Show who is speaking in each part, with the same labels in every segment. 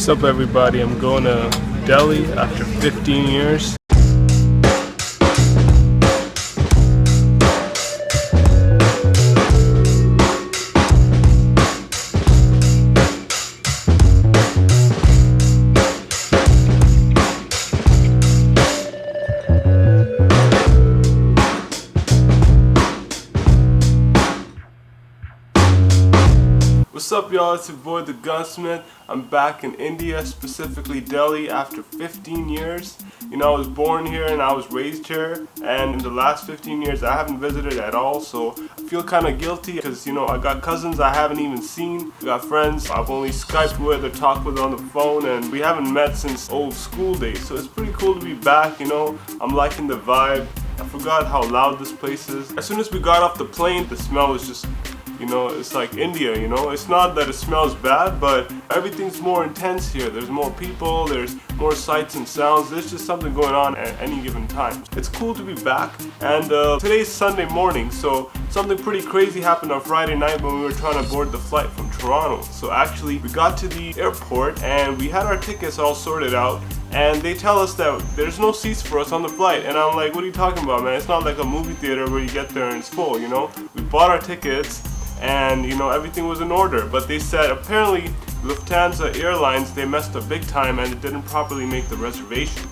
Speaker 1: What's up everybody, I'm going to Delhi after 15 years. What's up y'all, it's your boy the Gunsmith. I'm back in India, specifically Delhi, after 15 years. You know, I was born here and I was raised here, and in the last 15 years I haven't visited at all, so I feel kind of guilty because, you know, I got cousins I haven't even seen. I got friends I've only Skyped with or talked with on the phone, and we haven't met since old school days, so it's pretty cool to be back, you know. I'm liking the vibe. I forgot how loud this place is. As soon as we got off the plane, the smell was just, you know, it's like India, you know. It's not that it smells bad, but everything's more intense here. There's more people, there's more sights and sounds. There's just something going on at any given time. It's cool to be back, and today's Sunday morning, so something pretty crazy happened on Friday night when we were trying to board the flight from Toronto. So actually, we got to the airport and we had our tickets all sorted out, and they tell us that there's no seats for us on the flight. And I'm like, what are you talking about, man? It's not like a movie theater where you get there and it's full, you know? We bought our tickets, and you know, everything was in order, but they said apparently Lufthansa Airlines, they messed up big time and it didn't properly make the reservation.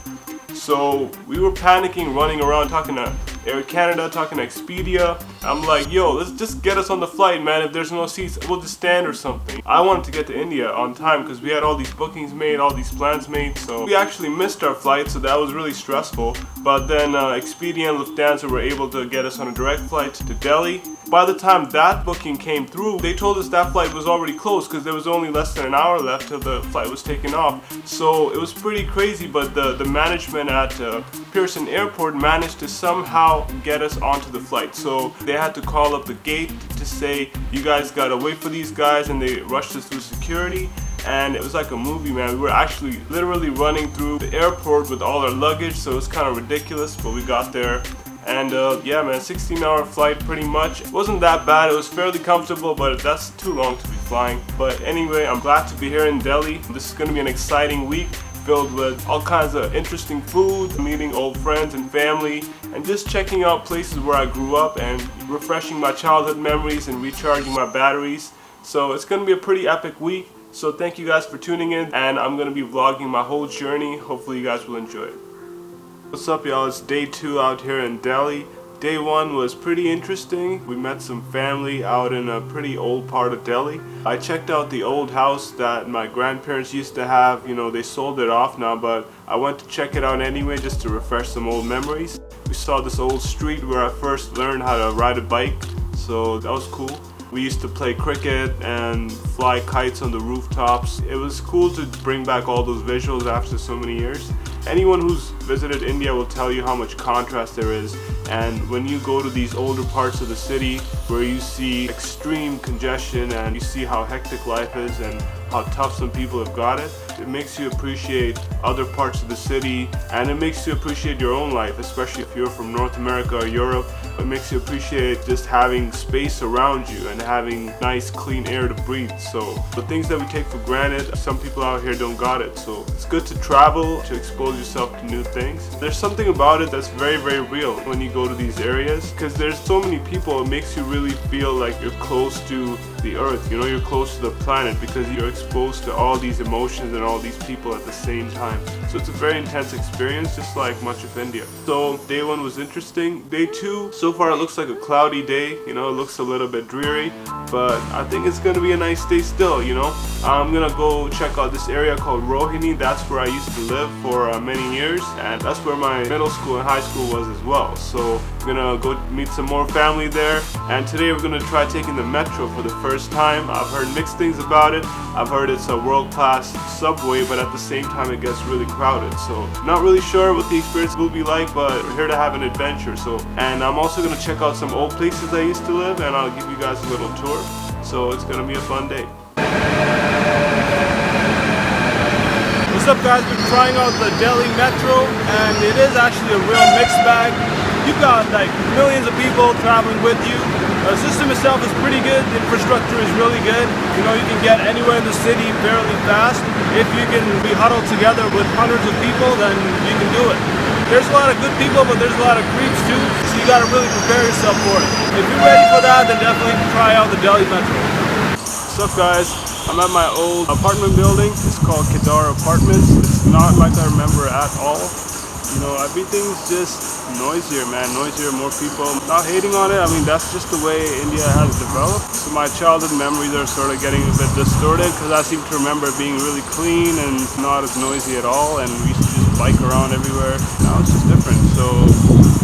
Speaker 1: So we were panicking, running around, talking to Air Canada, talking to Expedia. I'm like, yo, let's just get us on the flight, man. If there's no seats, we'll just stand or something. I wanted to get to India on time because we had all these bookings made, all these plans made. So we actually missed our flight, so that was really stressful. But then Expedia and Lufthansa were able to get us on a direct flight to Delhi. By the time that booking came through, they told us that flight was already closed because there was only less than an hour left till the flight was taken off. So it was pretty crazy, but the management at Pearson Airport managed to somehow get us onto the flight. So they had to call up the gate to say, you guys gotta wait for these guys, and they rushed us through security. And it was like a movie, man. We were actually literally running through the airport with all our luggage, so it was kind of ridiculous, but we got there. And yeah, man, 16-hour flight pretty much. It wasn't that bad, it was fairly comfortable, but that's too long to be flying. But anyway, I'm glad to be here in Delhi. This is gonna be an exciting week, filled with all kinds of interesting food, meeting old friends and family, and just checking out places where I grew up and refreshing my childhood memories and recharging my batteries. So it's gonna be a pretty epic week. So thank you guys for tuning in, and I'm gonna be vlogging my whole journey. Hopefully you guys will enjoy it. What's up y'all, it's day 2 out here in Delhi. Day 1 was pretty interesting. We met some family out in a pretty old part of Delhi. I checked out the old house that my grandparents used to have. You know, they sold it off now, but I went to check it out anyway just to refresh some old memories. We saw this old street where I first learned how to ride a bike, so that was cool. We used to play cricket and fly kites on the rooftops. It was cool to bring back all those visuals after so many years. Anyone who's visited India will tell you how much contrast there is, and when you go to these older parts of the city where you see extreme congestion and you see how hectic life is and how tough some people have got it, it makes you appreciate other parts of the city, and it makes you appreciate your own life, especially if you're from North America or Europe. It makes you appreciate just having space around you and having nice clean air to breathe. So the things that we take for granted, some people out here don't got it. So it's good to travel, to expose yourself to new things. There's something about it that's very, very real when you go to these areas, because there's so many people. It makes you really feel like you're close to the earth, you know, you're close to the planet, because you're exposed to all these emotions and all these people at the same time. So it's a very intense experience, just like much of India. So day 1 was interesting. Day 2, so far it looks like a cloudy day, you know, it looks a little bit dreary, but I think it's gonna be a nice day still, you know. I'm gonna go check out this area called Rohini. That's where I used to live for many years, and that's where my middle school and high school was as well. So I'm gonna go meet some more family there, and today we're gonna try taking the metro for the first time. I've heard mixed things about it. I've heard it's a world-class subway, but at the same time it gets really crowded. So not really sure what the experience will be like, but we're here to have an adventure. So, and I'm also gonna check out some old places I used to live, and I'll give you guys a little tour. So it's gonna be a fun day. What's up guys, we're trying out the Delhi Metro, and it is actually a real mixed bag. You've got like millions of people traveling with you, The system itself is pretty good. The infrastructure is really good. You know, you can get anywhere in the city fairly fast. If you can be huddled together with hundreds of people, then you can do it. There's a lot of good people, but there's a lot of creeps too, so you gotta really prepare yourself for it. If you're ready for that, then definitely try out the Delhi Metro. What's up, guys? I'm at my old apartment building. It's called KADHAI Apartments. It's not like I remember at all. You know, everything's just noisier, man. Noisier, more people. Not hating on it, I mean, that's just the way India has developed. So my childhood memories are sort of getting a bit distorted because I seem to remember being really clean and not as noisy at all, and we used to just bike around everywhere. Now it's just different, so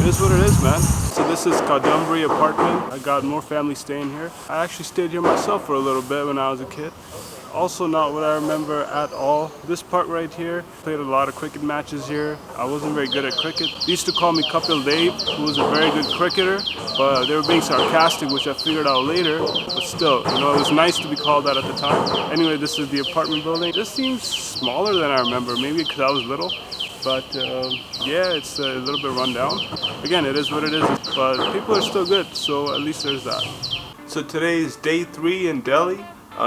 Speaker 1: it is what it is, man. So this is KADHAI apartment. I got more family staying here. I actually stayed here myself for a little bit when I was a kid. Also not what I remember at all. This part right here, played a lot of cricket matches here. I wasn't very good at cricket. They used to call me Kapil Dev, who was a very good cricketer, but they were being sarcastic, which I figured out later. But still, you know, it was nice to be called that at the time. Anyway, this is the apartment building. This seems smaller than I remember, maybe because I was little. But yeah, it's a little bit run down. Again, it is what it is, but people are still good, so at least there's that. So today is day 3 in Delhi.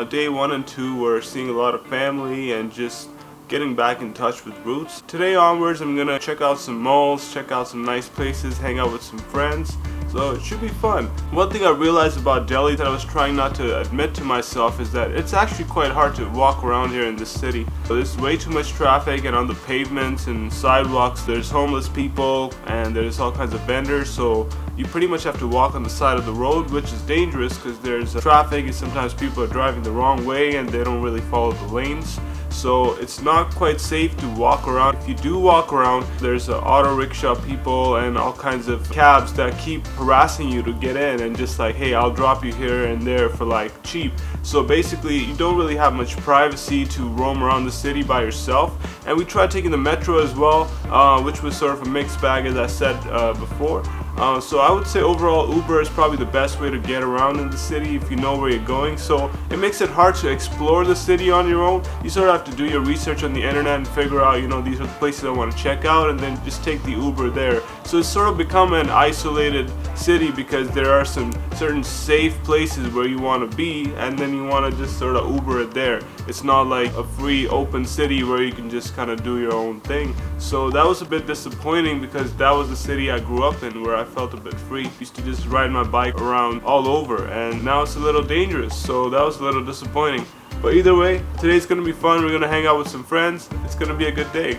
Speaker 1: Day 1 and 2 we're seeing a lot of family and just getting back in touch with roots. Today onwards I'm gonna check out some malls, check out some nice places, hang out with some friends. So it should be fun. One thing I realized about Delhi that I was trying not to admit to myself is that it's actually quite hard to walk around here in this city. There's way too much traffic, and on the pavements and sidewalks there's homeless people and there's all kinds of vendors, so you pretty much have to walk on the side of the road, which is dangerous because there's traffic and sometimes people are driving the wrong way and they don't really follow the lanes. So it's not quite safe to walk around. If you do walk around, there's auto rickshaw people and all kinds of cabs that keep harassing you to get in and just like, hey, I'll drop you here and there for like cheap. So basically you don't really have much privacy to roam around the city by yourself. And we tried taking the metro as well, which was sort of a mixed bag, as I said before. So I would say overall Uber is probably the best way to get around in the city if you know where you're going. So it makes it hard to explore the city on your own. You sort of have to do your research on the internet and figure out, you know, these are the places I want to check out, and then just take the Uber there. So it's sort of become an isolated city because there are some certain safe places where you want to be, and then you want to just sort of Uber it there. It's not like a free open city where you can just kind of do your own thing. So that was a bit disappointing because that was the city I grew up in, where I felt a bit free. I used to just ride my bike around all over, and now it's a little dangerous, so that was a little disappointing. But either way, today's gonna be fun. We're gonna hang out with some friends. It's gonna be a good day.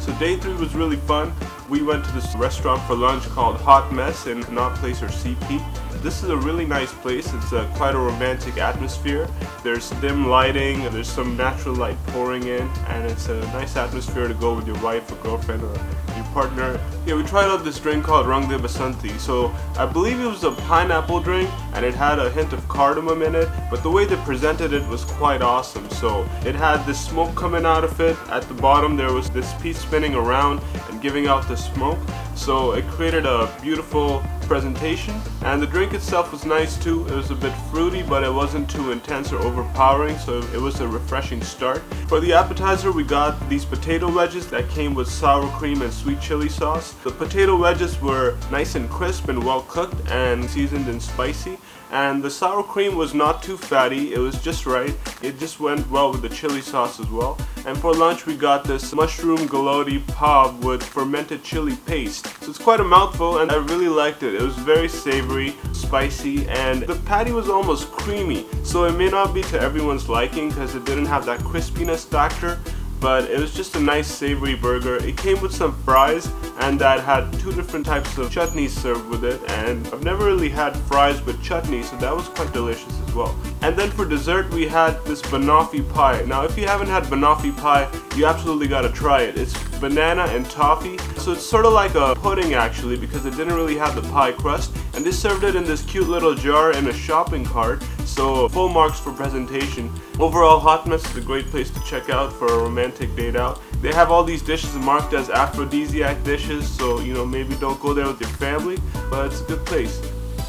Speaker 1: So day 3 was really fun. We went to this restaurant for lunch called Hot Mess in Connaught Place, or CP. This is a really nice place. It's quite a romantic atmosphere. There's dim lighting, there's some natural light pouring in, and it's a nice atmosphere to go with your wife or girlfriend or your partner. Yeah, we tried out this drink called Rang De Basanti. So I believe it was a pineapple drink and it had a hint of cardamom in it, but the way they presented it was quite awesome. So it had this smoke coming out of it. At the bottom there was this piece spinning around and giving out the smoke. So it created a beautiful presentation, and the drink itself was nice too. It was a bit fruity, but it wasn't too intense or overpowering, so it was a refreshing start. For the appetizer, we got these potato wedges that came with sour cream and sweet chili sauce. The potato wedges were nice and crisp and well cooked and seasoned and spicy, and the sour cream was not too fatty. It was just right. It just went well with the chili sauce as well. And for lunch we got this mushroom galoti pav with fermented chili paste. So it's quite a mouthful, and I really liked it. It was very savory, spicy, and the patty was almost creamy. So it may not be to everyone's liking because it didn't have that crispiness factor, but it was just a nice savory burger. It came with some fries, and that had 2 different types of chutneys served with it, and I've never really had fries with chutney, so that was quite delicious as well. And then for dessert we had this banoffee pie. Now if you haven't had banoffee pie, you absolutely gotta try it. It's banana and toffee, so it's sort of like a pudding actually, because it didn't really have the pie crust, and they served it in this cute little jar in a shopping cart, so full marks for presentation. Overall, Hot Mess is a great place to check out for a romantic date out. They have all these dishes marked as aphrodisiac dishes, so you know, maybe don't go there with your family, but it's a good place.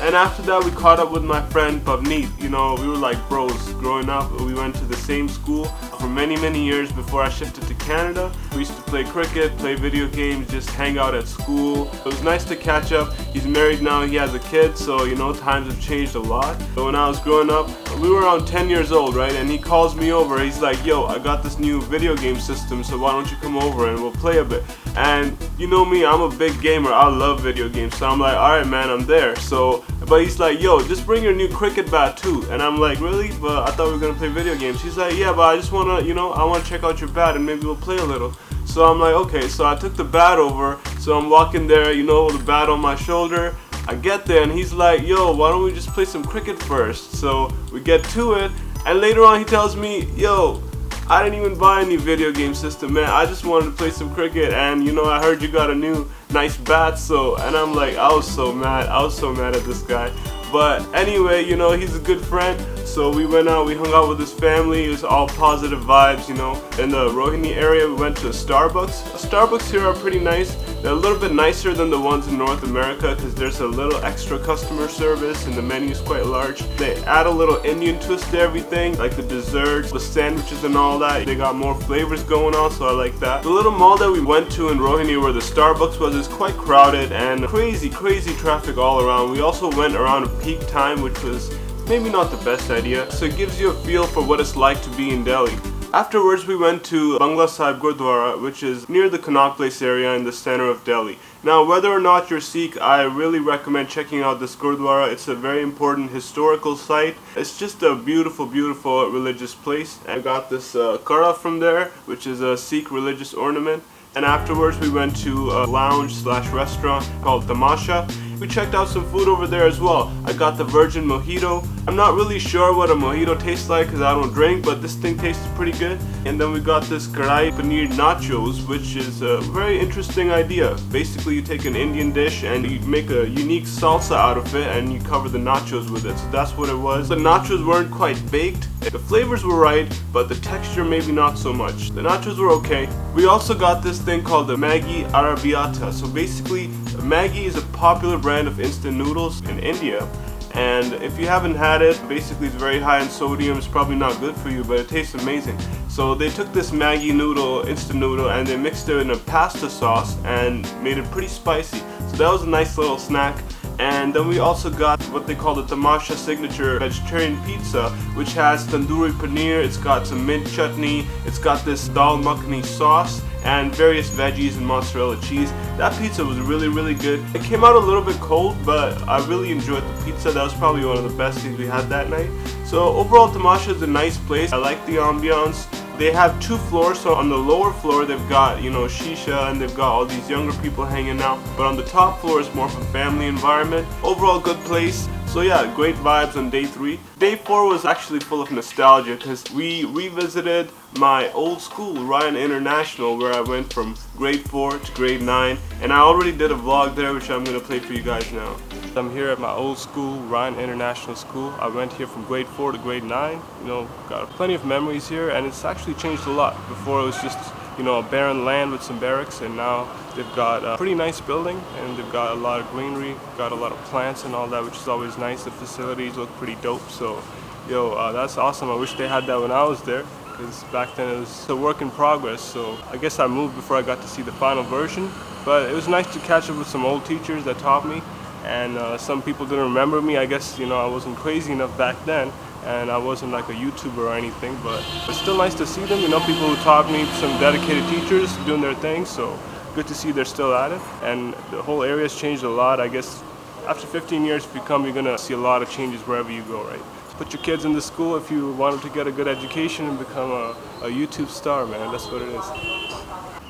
Speaker 1: And after that we caught up with my friend Pavneet. You know, we were like bros growing up. We went to the same school for many years before I shifted to Canada. We used to play cricket, play video games, just hang out at school. It was nice to catch up. He's married now, he has a kid, so you know, times have changed a lot. But when I was growing up, we were around 10 years old, right? And he calls me over, he's like, yo, I got this new video game system, so why don't you come over and we'll play a bit. And you know me, I'm a big gamer, I love video games, so I'm like, alright man, I'm there. So, but he's like, yo, just bring your new cricket bat too. And I'm like, really? But I thought we were gonna play video games. He's like, yeah, but I just wanna, you know, I wanna check out your bat and maybe we'll play a little. So I'm like, okay, so I took the bat over, so I'm walking there, you know, with the bat on my shoulder. I get there and he's like, yo, why don't we just play some cricket first? So we get to it, and later on he tells me, yo, I didn't even buy a new video game system, man. I just wanted to play some cricket, and you know, I heard you got a new nice bat, so, and I'm like, I was so mad at this guy. But anyway, you know, he's a good friend, so we went out, we hung out with his family. It was all positive vibes, you know. In the Rohini area, we went to a Starbucks. Starbucks here are pretty nice. They're a little bit nicer than the ones in North America because there's a little extra customer service and the menu is quite large. They add a little Indian twist to everything, like the desserts, the sandwiches and all that. They got more flavors going on, so I like that. The little mall that we went to in Rohini where the Starbucks was is quite crowded and crazy traffic all around. We also went around a peak time, which was maybe not the best idea, so it gives you a feel for what it's like to be in Delhi. Afterwards we went to Bangla Sahib Gurudwara, which is near the Connaught place area in the center of Delhi. Now whether or not you're Sikh, I really recommend checking out this Gurudwara. It's a very important historical site. It's just a beautiful religious place. I got this kara from there, which is a Sikh religious ornament. And afterwards we went to a lounge/restaurant called Tamasha. We checked out some food over there as well. I got the virgin mojito. I'm not really sure what a mojito tastes like because I don't drink, but this thing tasted pretty good. And then we got this kadhai paneer nachos, which is a very interesting idea. Basically you take an Indian dish and you make a unique salsa out of it and you cover the nachos with it. So that's what it was. The nachos weren't quite baked. The flavors were right, but the texture maybe not so much. The nachos were okay. We also got this thing called the Maggi ARRABIATA. So basically, Maggi is a popular brand of instant noodles in India. And if you haven't had it, basically it's very high in sodium. It's probably not good for you, but it tastes amazing. So they took this Maggi noodle, instant noodle, and they mixed it in a pasta sauce and made it pretty spicy. So that was a nice little snack. And then we also got what they call the Tamasha signature vegetarian pizza, which has tandoori paneer, it's got some mint chutney, it's got this dal makhani sauce, and various veggies and mozzarella cheese. That pizza was really good. It came out a little bit cold, but I really enjoyed the pizza. That was probably one of the best things we had that night. So overall, Tamasha is a nice place. I like the ambiance. They have 2 floors, so on the lower floor they've got, you know, shisha and they've got all these younger people hanging out. But on the top floor is more of a family environment. Overall good place. So yeah, great vibes on day 3. Day 4 was actually full of nostalgia because we revisited my old school, Ryan International, where I went from grade 4 to grade 9. And I already did a vlog there, which I'm going to play for you guys now. I'm here at my old school, Ryan International School. I went here from grade 4 to grade 9. You know, got plenty of memories here, and it's actually changed a lot. Before it was just, you know, a barren land with some barracks, and now they've got a pretty nice building, and they've got a lot of greenery, got a lot of plants and all that, which is always nice. The facilities look pretty dope, so yo, that's awesome. I wish they had that when I was there, because back then it was a work in progress. So I guess I moved before I got to see the final version, but it was nice to catch up with some old teachers that taught me. And some people didn't remember me. I guess, you know, I wasn't crazy enough back then, and I wasn't like a YouTuber or anything, but it's still nice to see them, you know, people who taught me, some dedicated teachers doing their thing, so good to see they're still at it. And the whole area's changed a lot. I guess after 15 years, if you come, you're gonna see a lot of changes wherever you go, right? Put your kids in the school if you want them to get a good education and become a YouTube star, man. That's what it is.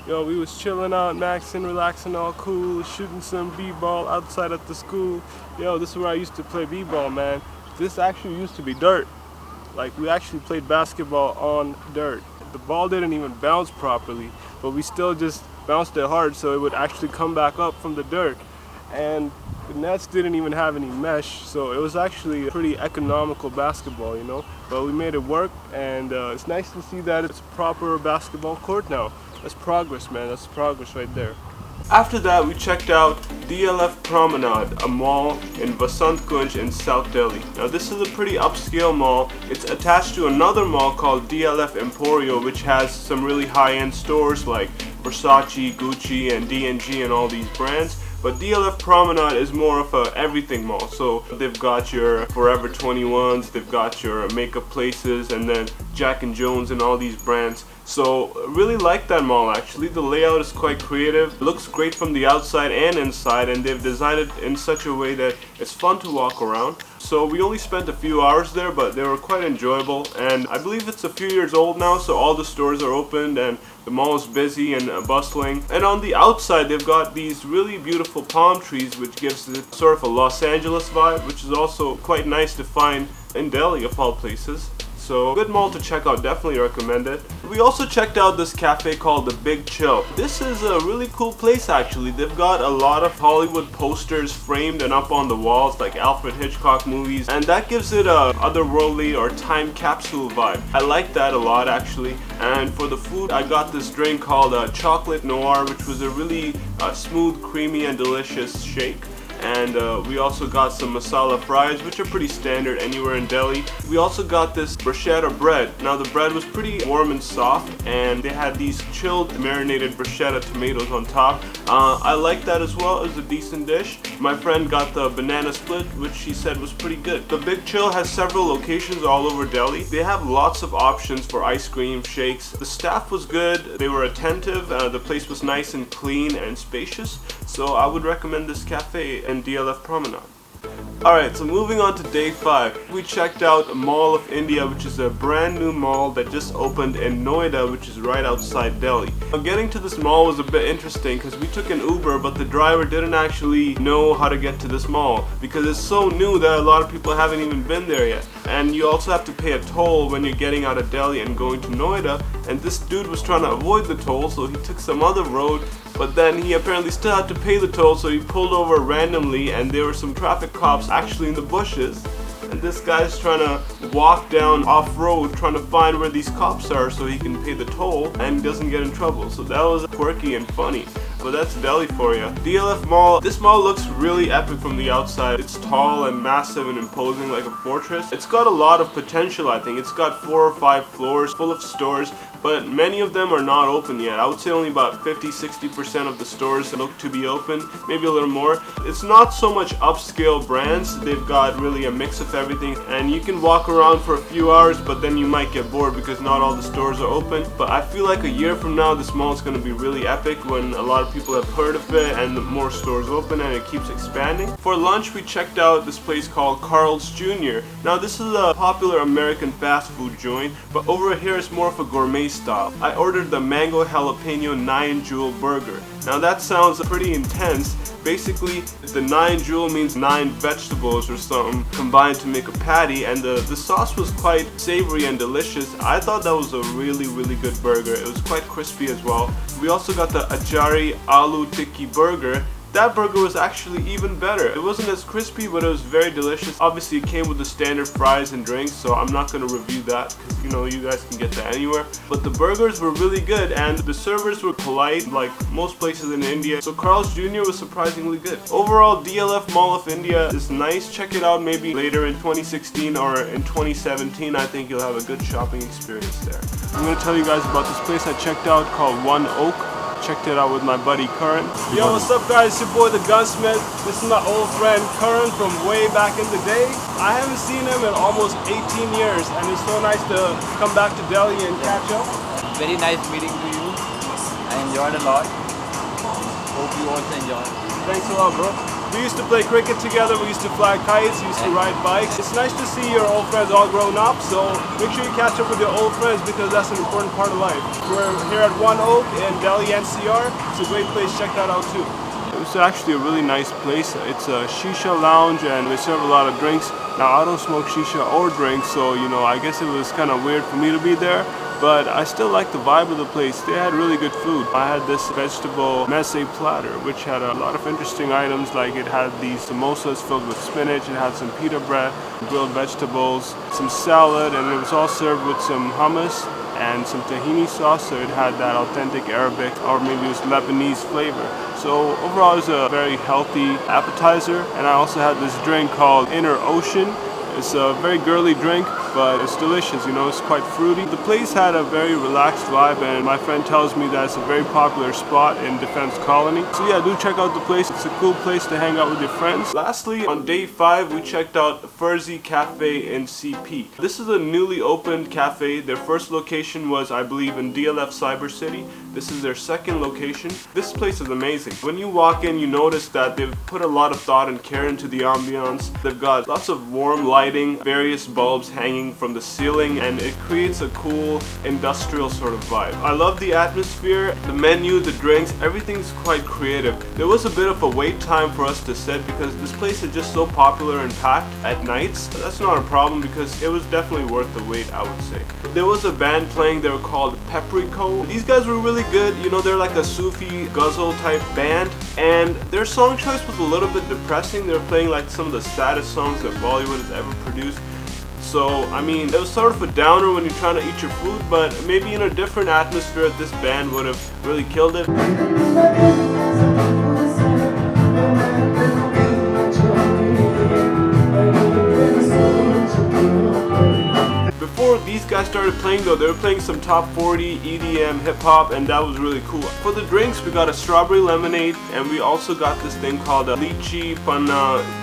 Speaker 1: Yo, we was chilling out, maxing, relaxing, all cool, shooting some b-ball outside at the school. Yo, this is where I used to play b-ball, man. This actually used to be dirt. Like, we actually played basketball on dirt. The ball didn't even bounce properly, but we still just bounced it hard so it would actually come back up from the dirt. And the nets didn't even have any mesh, so it was actually a pretty economical basketball, you know. But we made it work, and it's nice to see that it's a proper basketball court now. That's progress, man. That's progress right there. After that, we checked out DLF Promenade, a mall in Vasant Kunj in South Delhi. Now this is a pretty upscale mall. It's attached to another mall called DLF Emporio, which has some really high-end stores like Versace, Gucci, and D&G and all these brands. But DLF Promenade is more of a everything mall. So they've got your Forever 21s, they've got your makeup places, and then Jack and Jones and all these brands. So really like that mall actually. The layout is quite creative. It looks great from the outside and inside, and they've designed it in such a way that it's fun to walk around. So we only spent a few hours there, but they were quite enjoyable, and I believe it's a few years old now, so all the stores are opened and the mall is busy and bustling. And on the outside they've got these really beautiful palm trees, which gives it sort of a Los Angeles vibe, which is also quite nice to find in Delhi of all places. So good mall to check out, definitely recommend it. We also checked out this cafe called The Big Chill. This is a really cool place actually. They've got a lot of Hollywood posters framed and up on the walls like Alfred Hitchcock movies, and that gives it a otherworldly or time capsule vibe. I like that a lot actually. And for the food, I got this drink called Chocolate Noir, which was a really smooth, creamy and delicious shake. And we also got some masala fries, which are pretty standard anywhere in Delhi. We also got this bruschetta bread. Now the bread was pretty warm and soft, and they had these chilled marinated bruschetta tomatoes on top. I like that as well. It was a decent dish. My friend got the banana split, which she said was pretty good. The Big Chill has several locations all over Delhi. They have lots of options for ice cream, shakes. The staff was good. They were attentive. The place was nice and clean and spacious. So I would recommend this cafe in DLF Promenade. Alright, so moving on to day 5, we checked out Mall of India, which is a brand new mall that just opened in Noida, which is right outside Delhi. Now, getting to this mall was a bit interesting because we took an Uber, but the driver didn't actually know how to get to this mall because it's so new that a lot of people haven't even been there yet. And you also have to pay a toll when you're getting out of Delhi and going to Noida, and this dude was trying to avoid the toll, so he took some other road. But then he apparently still had to pay the toll, so he pulled over randomly, and there were some traffic cops actually in the bushes. And this guy's trying to walk down off-road, trying to find where these cops are so he can pay the toll and doesn't get in trouble. So that was quirky and funny. But that's Delhi for you. DLF Mall. This mall looks really epic from the outside. It's tall and massive and imposing like a fortress. It's got a lot of potential, I think. It's got 4 or 5 floors full of stores, but many of them are not open yet. I would say only about 50-60% of the stores look to be open, maybe a little more. It's not so much upscale brands. They've got really a mix of everything, and you can walk around for a few hours, but then you might get bored because not all the stores are open. But I feel like a year from now this mall is going to be really epic when a lot of people have heard of it and more stores open and it keeps expanding. For lunch we checked out this place called Carl's Jr. Now this is a popular American fast food joint, but over here it's more of a gourmet style. I ordered the mango jalapeno 9 jewel burger. Now that sounds pretty intense. Basically, the 9 jewel means 9 vegetables or something combined to make a patty, and the sauce was quite savory and delicious. I thought that was a really good burger. It was quite crispy as well. We also got the Ajari Aloo Tikki burger. That burger was actually even better. It wasn't as crispy, but it was very delicious. Obviously, it came with the standard fries and drinks, so I'm not going to review that because, you know, you guys can get that anywhere. But the burgers were really good, and the servers were polite, like most places in India. So Carl's Jr. was surprisingly good. Overall, DLF Mall of India is nice. Check it out maybe later in 2016 or in 2017. I think you'll have a good shopping experience there. I'm going to tell you guys about this place I checked out called One Oak. Checked it out with my buddy Karan. Yo, what's up guys? It's your boy the Gunsmith. This is my old friend Karan from way back in the day. I haven't seen him in almost 18 years, and it's so nice to come back to Delhi and catch up.
Speaker 2: Very nice meeting to you. I enjoyed a lot. Hope you also enjoyed.
Speaker 1: Thanks a lot, bro. We used to play cricket together, we used to fly kites, we used to ride bikes. It's nice to see your old friends all grown up, so make sure you catch up with your old friends because that's an important part of life. We're here at One Oak in Delhi NCR. It's a great place, check that out too. It's actually a really nice place. It's a shisha lounge and we serve a lot of drinks. Now I don't smoke shisha or drinks, so you know, I guess it was kind of weird for me to be there. But I still like the vibe of the place. They had really good food. I had this vegetable meze platter, which had a lot of interesting items, like it had these samosas filled with spinach, it had some pita bread, grilled vegetables, some salad, and it was all served with some hummus. and some tahini sauce, so it had that authentic Arabic or maybe it was Lebanese flavor. So overall it was a very healthy appetizer, and I also had this drink called Inner Ocean. It's a very girly drink, but it's delicious, you know, it's quite fruity. The place had a very relaxed vibe, and my friend tells me that it's a very popular spot in Defense Colony. So yeah, do check out the place. It's a cool place to hang out with your friends. Lastly, on day 5, we checked out Farzi Cafe in CP. This is a newly opened cafe. Their first location was, I believe, in DLF Cyber City. This is their second location. This place is amazing. When you walk in, you notice that they've put a lot of thought and care into the ambiance. They've got lots of warm lighting, various bulbs hanging from the ceiling, and it creates a cool industrial sort of vibe. I love the atmosphere, the menu, the drinks, everything's quite creative. There was a bit of a wait time for us to sit because this place is just so popular and packed at nights. That's not a problem because it was definitely worth the wait, I would say. There was a band playing, they were called Peprico. These guys were really good, you know, they're like a Sufi ghazal type band, and their song choice was a little bit depressing. They were playing like some of the saddest songs that Bollywood has ever produced. So, I mean, it was sort of a downer when you're trying to eat your food, but maybe in a different atmosphere this band would have really killed it. Before these guys started playing though, they were playing some top 40 EDM hip hop, and that was really cool. For the drinks, we got a strawberry lemonade, and we also got this thing called a Litchi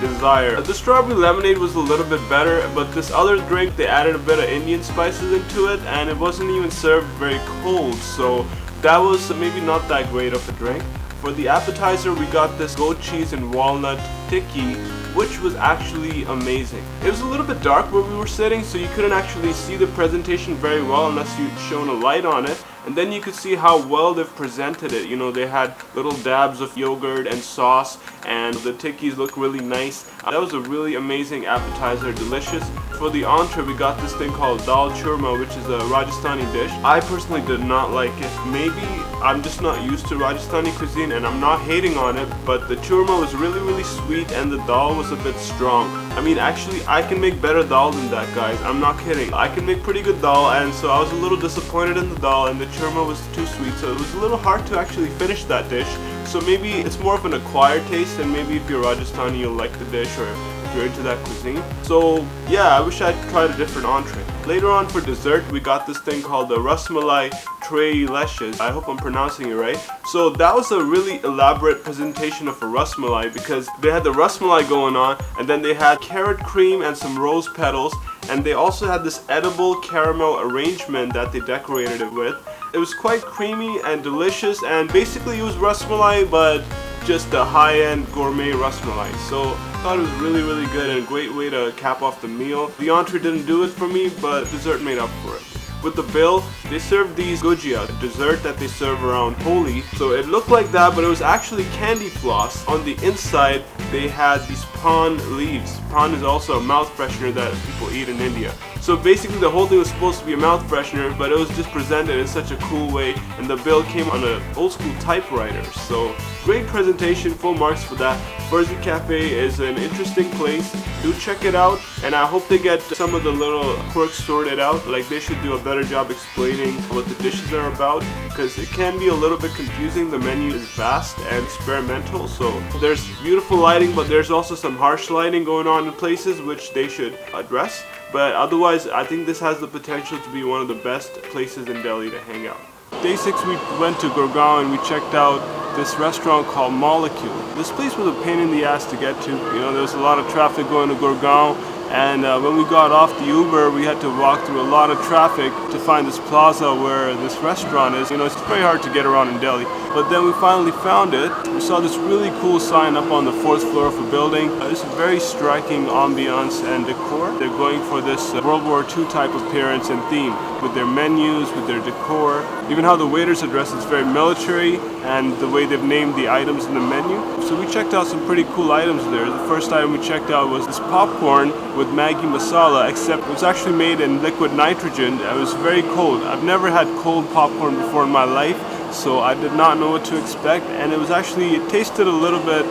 Speaker 1: Desire. The strawberry lemonade was a little bit better, but this other drink, they added a bit of Indian spices into it, and it wasn't even served very cold, so that was maybe not that great of a drink. For the appetizer, we got this goat cheese and walnut tikki, which was actually amazing. It was a little bit dark where we were sitting, so you couldn't actually see the presentation very well unless you'd shown a light on it. And then you could see how well they've presented it. You know, they had little dabs of yogurt and sauce, and the tikkis look really nice. That was a really amazing appetizer, delicious. For the entree, we got this thing called dal churma, which is a Rajasthani dish. I personally did not like it. Maybe I'm just not used to Rajasthani cuisine, and I'm not hating on it, but the churma was really sweet, and the dal was a bit strong. I mean, actually, I can make better dal than that, guys. I'm not kidding. I can make pretty good dal, and so I was a little disappointed in the dal, and the churma was too sweet, so it was a little hard to actually finish that dish. So maybe it's more of an acquired taste, and maybe if you're Rajasthani, you'll like the dish, or if you're into that cuisine. So yeah, I wish I'd tried a different entree. Later on for dessert, we got this thing called the Rasmalai Tres Leches. I hope I'm pronouncing it right. So that was a really elaborate presentation of a rasmalai, because they had the rasmalai going on, and then they had carrot cream and some rose petals, and they also had this edible caramel arrangement that they decorated it with. It was quite creamy and delicious, and basically it was rasmalai, but just a high-end gourmet rasmalai. So I thought it was really good and a great way to cap off the meal. The entree didn't do it for me, but dessert made up for it. With the bill, they served these gujia, a dessert that they serve around Holi. So it looked like that, but it was actually candy floss. On the inside, they had these pan leaves. Pan is also a mouth freshener that people eat in India. So basically the whole thing was supposed to be a mouth freshener, but it was just presented in such a cool way, and the bill came on an old school typewriter. So great presentation, full marks for that. Farzi Cafe is an interesting place. Do check it out, and I hope they get some of the little quirks sorted out. Like, they should do a better job explaining what the dishes are about, because it can be a little bit confusing. The menu is vast and experimental, so there's beautiful lighting, but there's also some harsh lighting going on in places which they should address. But otherwise, I think this has the potential to be one of the best places in Delhi to hang out. Day 6, we went to Gurgaon and we checked out this restaurant called Molecule. This place was a pain in the ass to get to. You know, there was a lot of traffic going to Gurgaon, and when we got off the Uber, we had to walk through a lot of traffic to find this plaza where this restaurant is. You know, it's very hard to get around in Delhi. But then we finally found it. We saw this really cool sign up on the 4th floor of a building. It's a very striking ambiance and decor. They're going for this World War II type appearance and theme, with their menus, with their decor. Even how the waiters address it's very military, and the way they've named the items in the menu. So we checked out some pretty cool items there. The first item we checked out was this popcorn with Maggi masala, except it was actually made in liquid nitrogen. It was very cold. I've never had cold popcorn before in my life, so I did not know what to expect, and it tasted a little bit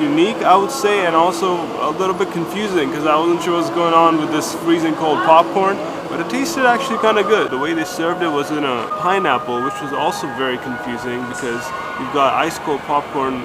Speaker 1: unique, I would say, and also a little bit confusing because I wasn't sure what's going on with this freezing cold popcorn. but it tasted actually kind of good. The way they served it was in a pineapple, which was also very confusing because you've got ice cold popcorn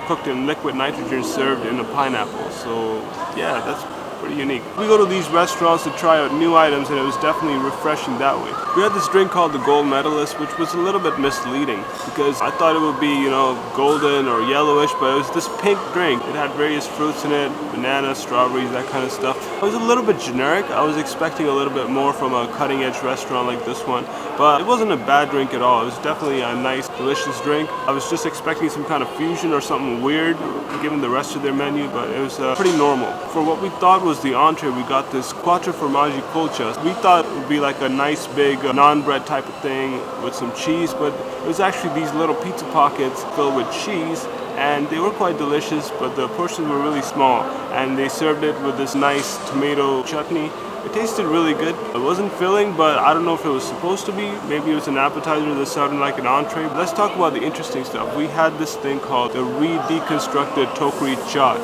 Speaker 1: cooked in liquid nitrogen served in a pineapple. So yeah, that's pretty unique. We go to these restaurants to try out new items, and it was definitely refreshing that way. We had this drink called the Gold Medalist, which was a little bit misleading because I thought it would be, you know, golden or yellowish, but it was this pink drink. It had various fruits in it, bananas, strawberries, that kind of stuff. It was a little bit generic. I was expecting a little bit more from a cutting edge restaurant like this one, but it wasn't a bad drink at all. It was definitely a nice, delicious drink. I was just expecting some kind of fusion or something weird given the rest of their menu, but it was pretty normal. For what we thought was the entree, we got this quattro formaggi colcha. We thought it would be like a nice big naan bread type of thing with some cheese, but it was actually these little pizza pockets filled with cheese, and they were quite delicious, but the portions were really small, and they served it with this nice tomato chutney. It tasted really good. It wasn't filling, but I don't know if it was supposed to be. Maybe it was an appetizer that sounded like an entree. But let's talk about the interesting stuff. We had this thing called the re-deconstructed tokri chaat.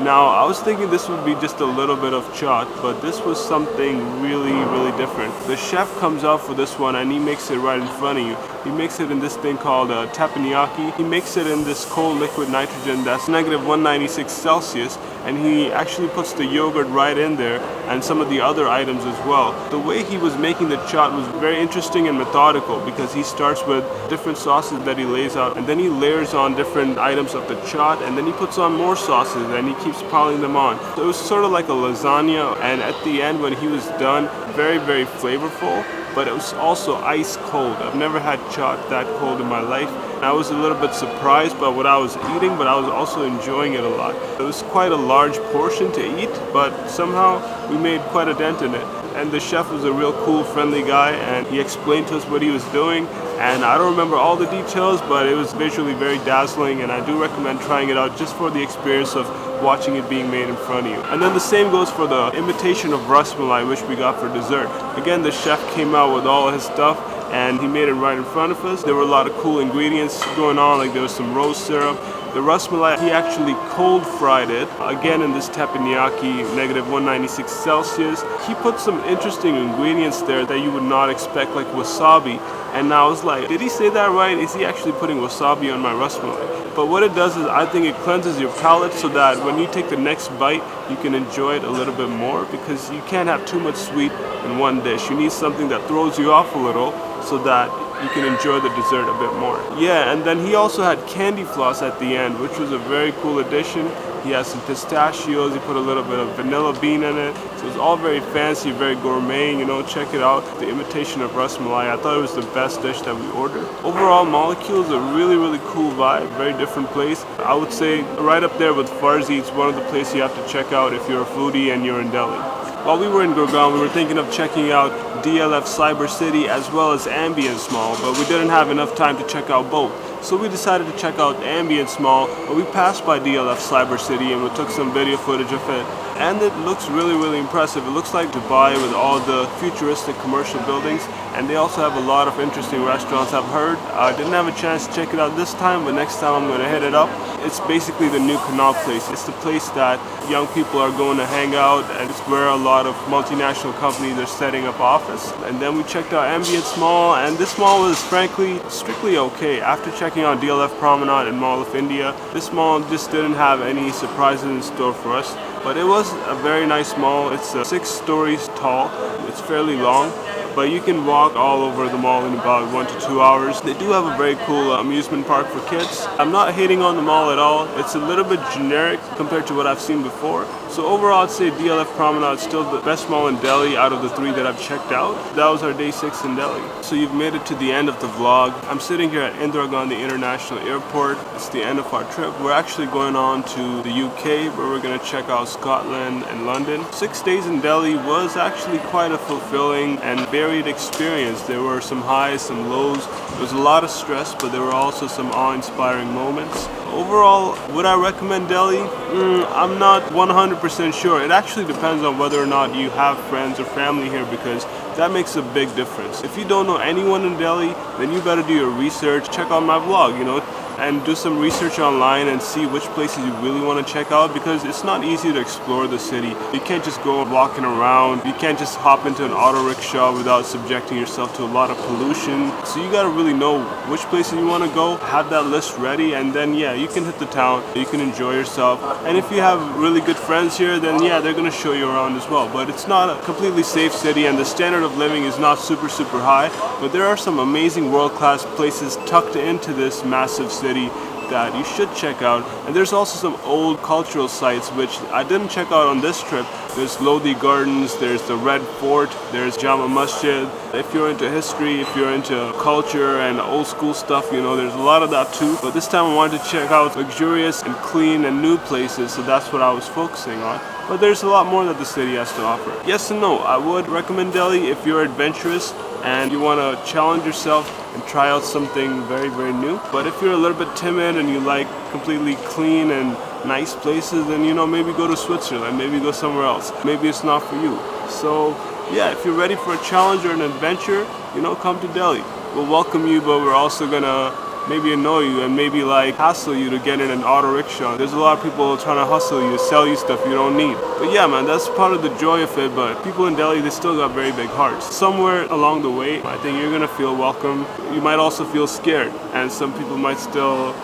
Speaker 1: Now, I was thinking this would be just a little bit of chaat, but this was something really, really different. The chef comes out for this one and he makes it right in front of you. He makes it in this thing called teppanyaki. He makes it in this cold liquid nitrogen that's negative 196 Celsius, and he actually puts the yogurt right in there and some of the other items as well. The way he was making the chaat was very interesting and methodical because he starts with different sauces that he lays out, and then he layers on different items of the chaat, and then he puts on more sauces and he keeps piling them on. So it was sort of like a lasagna, and at the end when he was done, very, very flavorful, but it was also ice cold. I've never had chaat that cold in my life. I was a little bit surprised by what I was eating, but I was also enjoying it a lot. It was quite a large portion to eat, but somehow we made quite a dent in it. And the chef was a real cool, friendly guy, and he explained to us what he was doing. And I don't remember all the details, but it was visually very dazzling, and I do recommend trying it out just for the experience of watching it being made in front of you. And then the same goes for the imitation of rasmalai, which we got for dessert. Again, the chef came out with all his stuff, and he made it right in front of us. There were a lot of cool ingredients going on, like there was some rose syrup. The rasmalai, he actually cold fried it, again in this teppanyaki, negative 196 Celsius. He put some interesting ingredients there that you would not expect, like wasabi. And I was like, did he say that right? Is he actually putting wasabi on my rasmalai? But what it does is I think it cleanses your palate so that when you take the next bite, you can enjoy it a little bit more, because you can't have too much sweet in one dish. You need something that throws you off a little so that you can enjoy the dessert a bit more. Yeah, and then he also had candy floss at the end, which was a very cool addition. He has some pistachios, he put a little bit of vanilla bean in it. So it was all very fancy, very gourmet, you know, check it out. The imitation of rasmalai, I thought it was the best dish that we ordered. Overall, Molecule's a really, really cool vibe, very different place. I would say right up there with Farzi, it's one of the places you have to check out if you're a foodie and you're in Delhi. While we were in Gurgaon, we were thinking of checking out DLF Cyber City as well as Ambience Mall, but we didn't have enough time to check out both. So we decided to check out Ambience Mall, but we passed by DLF Cyber City and we took some video footage of it. And it looks really, really impressive. It looks like Dubai with all the futuristic commercial buildings, and they also have a lot of interesting restaurants, I've heard. I didn't have a chance to check it out this time, but next time I'm going to hit it up. It's basically the new Connaught place. It's the place that young people are going to hang out, and it's where a lot of multinational companies are setting up office. And then we checked out Ambience Mall, and this mall was frankly strictly okay. After checking out DLF Promenade and Mall of India, this mall just didn't have any surprises in store for us. But it was a very nice mall. It's 6 stories tall. It's fairly long, but you can walk all over the mall in about 1 to 2 hours. They do have a very cool amusement park for kids. I'm not hating on the mall at all. It's a little bit generic compared to what I've seen before. So overall, I'd say DLF Promenade is still the best mall in Delhi out of the 3 that I've checked out. That was our day 6 in Delhi. So you've made it to the end of the vlog. I'm sitting here at Indira Gandhi International Airport. It's the end of our trip. We're actually going on to the UK, where we're going to check out Scotland and London. 6 days in Delhi was actually quite a fulfilling and varied experience. There were some highs, some lows. There was a lot of stress, but there were also some awe-inspiring moments. Overall, would I recommend Delhi? I'm not 100% sure. It actually depends on whether or not you have friends or family here, because that makes a big difference. If you don't know anyone in Delhi, then you better do your research. Check out my vlog, you know. and do some research online and see which places you really want to check out, because it's not easy to explore the city. You can't just go walking around. You can't just hop into an auto rickshaw without subjecting yourself to a lot of pollution. So you gotta really know which places you want to go, have that list ready, and then yeah, you can hit the town, you can enjoy yourself. And if you have really good friends here, then yeah, they're gonna show you around as well. But it's not a completely safe city, and the standard of living is not super high, but there are some amazing world-class places tucked into this massive city that you should check out. And there's also some old cultural sites which I didn't check out on this trip. There's Lodi Gardens, there's the Red Fort, there's Jama Masjid. If you're into history, if you're into culture and old school stuff, you know, there's a lot of that too. But this time I wanted to check out luxurious and clean and new places, so that's what I was focusing on. But there's a lot more that the city has to offer. Yes and no, I would recommend Delhi if you're adventurous and you want to challenge yourself and try out something very new. But if you're a little bit timid and you like completely clean and nice places, then you know, maybe go to Switzerland, maybe go somewhere else. Maybe it's not for you. So yeah, if you're ready for a challenge or an adventure, you know, come to Delhi. We'll welcome you, but we're also gonna maybe annoy you and maybe like hassle you to get in an auto rickshaw. There's a lot of people trying to hustle you, sell you stuff you don't need. But yeah, man, that's part of the joy of it. But people in Delhi, they still got very big hearts. Somewhere along the way, I think you're gonna feel welcome. You might also feel scared, and some people might still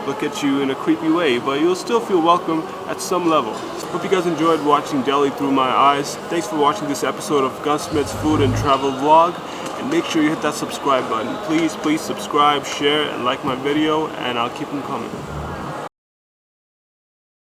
Speaker 1: look at you in a creepy way, but you'll still feel welcome at some level. Hope you guys enjoyed watching Delhi through my eyes. Thanks for watching this episode of Gunsmith's food and travel vlog. And make sure you hit that subscribe button. Please subscribe, share, and like my video, and I'll keep them coming.